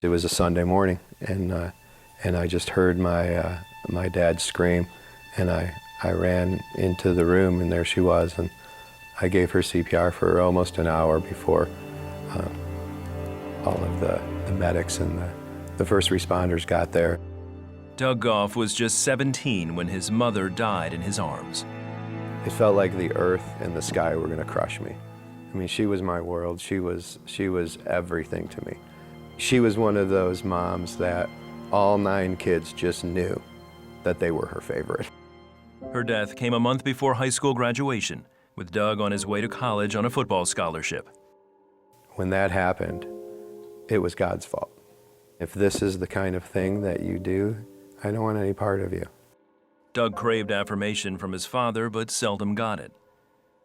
It was a Sunday morning, and I just heard my dad scream, and I ran into the room, and there she was, and I gave her CPR for almost an hour before all of the medics and the first responders got there. Doug Goff was just 17 when his mother died in his arms. It felt like the earth and the sky were going to crush me. I mean, she was my world. She was everything to me. She was one of those moms that all 9 kids just knew that they were her favorite. Her death came a month before high school graduation, with Doug on his way to college on a football scholarship. When that happened, it was God's fault. If this is the kind of thing that you do, I don't want any part of you. Doug craved affirmation from his father, but seldom got it.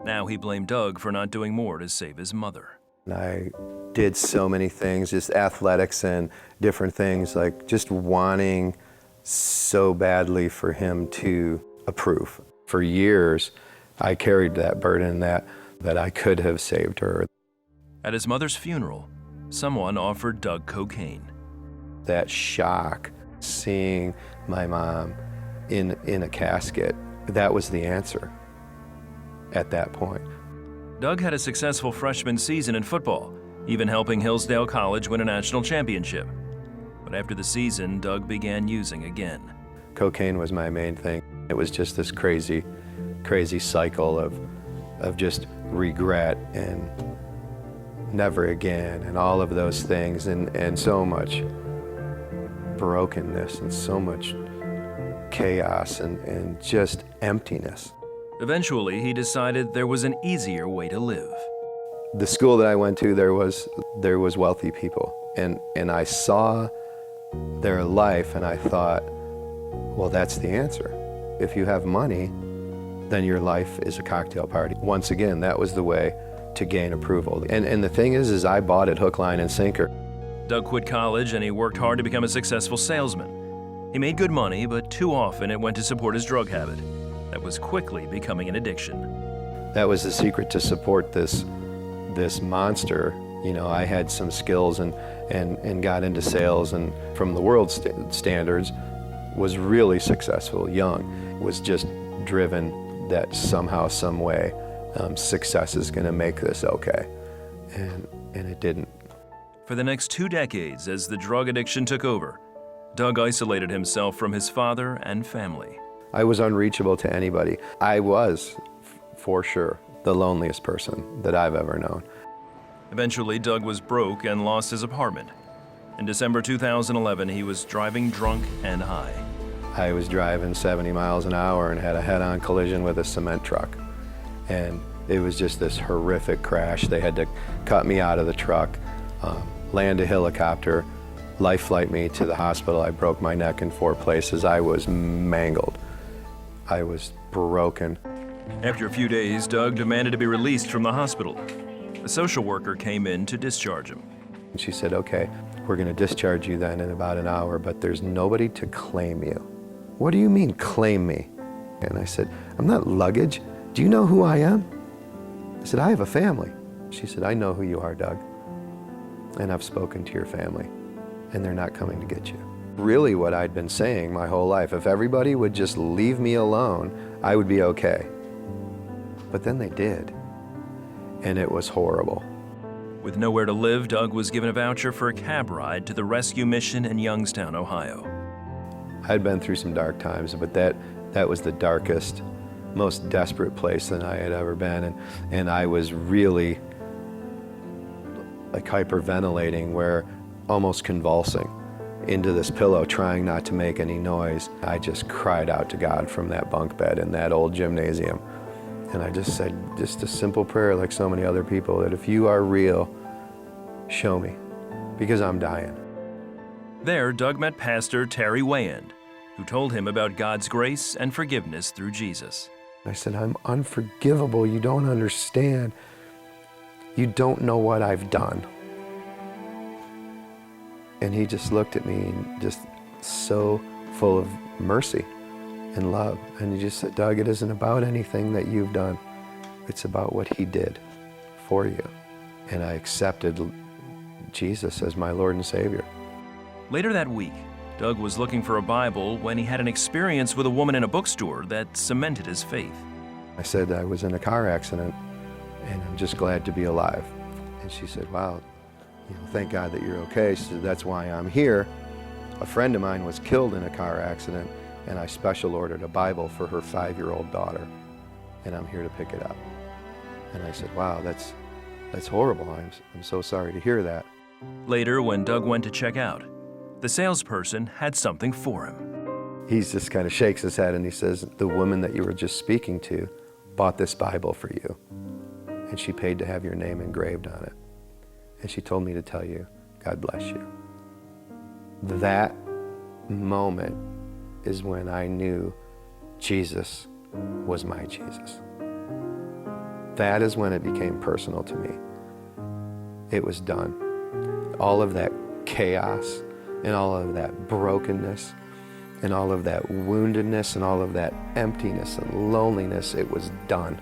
Now he blamed Doug for not doing more to save his mother. I did so many things, just athletics and different things, like just wanting so badly for him to approve. For years, I carried that burden that I could have saved her. At his mother's funeral, someone offered Doug cocaine. That shock, seeing my mom in a casket, that was the answer at that point. Doug had a successful freshman season in football, even helping Hillsdale College win a national championship. But after the season, Doug began using again. Cocaine was my main thing. It was just this crazy cycle of just regret and never again and all of those things and so much brokenness and so much chaos and just emptiness. Eventually, he decided there was an easier way to live. The school that I went to, there was wealthy people, and I saw their life, and I thought, well, that's the answer. If you have money, then your life is a cocktail party. Once again, that was the way to gain approval. And the thing is I bought it hook, line, and sinker. Doug quit college, and he worked hard to become a successful salesman. He made good money, but too often it went to support his drug habit. That was quickly becoming an addiction. That was the secret to support this monster. You know, I had some skills and got into sales, and from the world standards, was really successful, young, was just driven that somehow, some way, success is gonna make this okay, and it didn't. For the next 2 decades, as the drug addiction took over, Doug isolated himself from his father and family. I was unreachable to anybody. I was, for sure, the loneliest person that I've ever known. Eventually, Doug was broke and lost his apartment. In December 2011, he was driving drunk and high. I was driving 70 miles an hour and had a head-on collision with a cement truck. And it was just this horrific crash. They had to cut me out of the truck, land a helicopter, life flight me to the hospital. I broke my neck in 4 places. I was mangled. I was broken. After a few days, Doug demanded to be released from the hospital. A social worker came in to discharge him. She said, okay, we're gonna discharge you then in about an hour, but there's nobody to claim you. What do you mean, claim me? And I said, I'm not luggage. Do you know who I am? I said, I have a family. She said, I know who you are, Doug. And I've spoken to your family, and they're not coming to get you. Really what I'd been saying my whole life, if everybody would just leave me alone, I would be okay. But then they did, and it was horrible. With nowhere to live, Doug was given a voucher for a cab ride to the rescue mission in Youngstown, Ohio. I'd been through some dark times, but that was the darkest, most desperate place that I had ever been, and I was really like hyperventilating, where almost convulsing into this pillow, trying not to make any noise. I just cried out to God from that bunk bed in that old gymnasium. And I just said, just a simple prayer like so many other people, that if you are real, show me, because I'm dying. There, Doug met Pastor Terry Wayand, who told him about God's grace and forgiveness through Jesus. I said, I'm unforgivable. You don't understand. You don't know what I've done. And he just looked at me, and just so full of mercy and love. And he just said, Doug, it isn't about anything that you've done. It's about what he did for you. And I accepted Jesus as my Lord and Savior. Later that week, Doug was looking for a Bible when he had an experience with a woman in a bookstore that cemented his faith. I said I was in a car accident and I'm just glad to be alive. And she said, wow, thank God that you're okay. She said, that's why I'm here. A friend of mine was killed in a car accident and I special ordered a Bible for her 5-year-old daughter and I'm here to pick it up. And I said, wow, that's horrible. I'm so sorry to hear that. Later, when Doug went to check out, the salesperson had something for him. He just kind of shakes his head and he says, the woman that you were just speaking to bought this Bible for you. And she paid to have your name engraved on it. And she told me to tell you, God bless you. That moment is when I knew Jesus was my Jesus. That is when it became personal to me. It was done. All of that chaos and all of that brokenness and all of that woundedness and all of that emptiness and loneliness, it was done.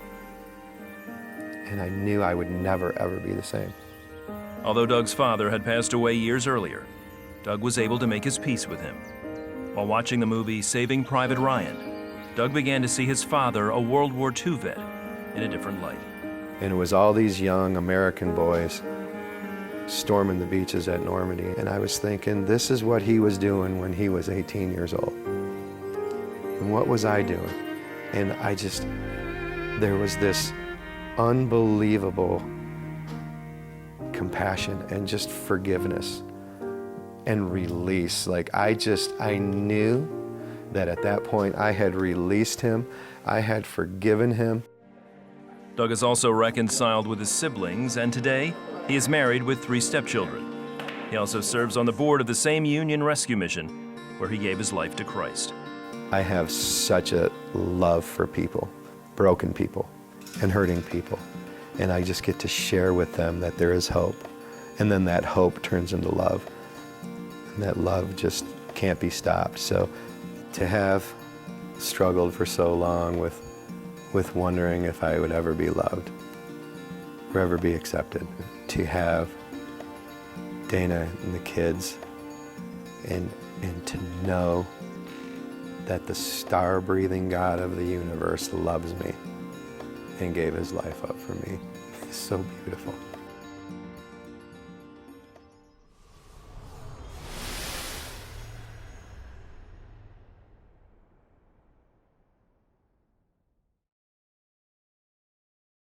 And I knew I would never, ever be the same. Although Doug's father had passed away years earlier, Doug was able to make his peace with him. While watching the movie Saving Private Ryan, Doug began to see his father, a World War II vet, in a different light. And it was all these young American boys storming the beaches at Normandy. And I was thinking, this is what he was doing when he was 18 years old. And what was I doing? And there was this unbelievable compassion and just forgiveness and release. Like I knew that at that point I had released him, I had forgiven him. Doug is also reconciled with his siblings, and today he is married with 3 stepchildren. He also serves on the board of the same Union rescue mission where he gave his life to Christ. I have such a love for people, broken people and hurting people. And I just get to share with them that there is hope. And then that hope turns into love. And that love just can't be stopped. So to have struggled for so long with wondering if I would ever be loved or ever be accepted, to have Dana and the kids and to know that the star-breathing God of the universe loves me and gave his life up for me. It's so beautiful.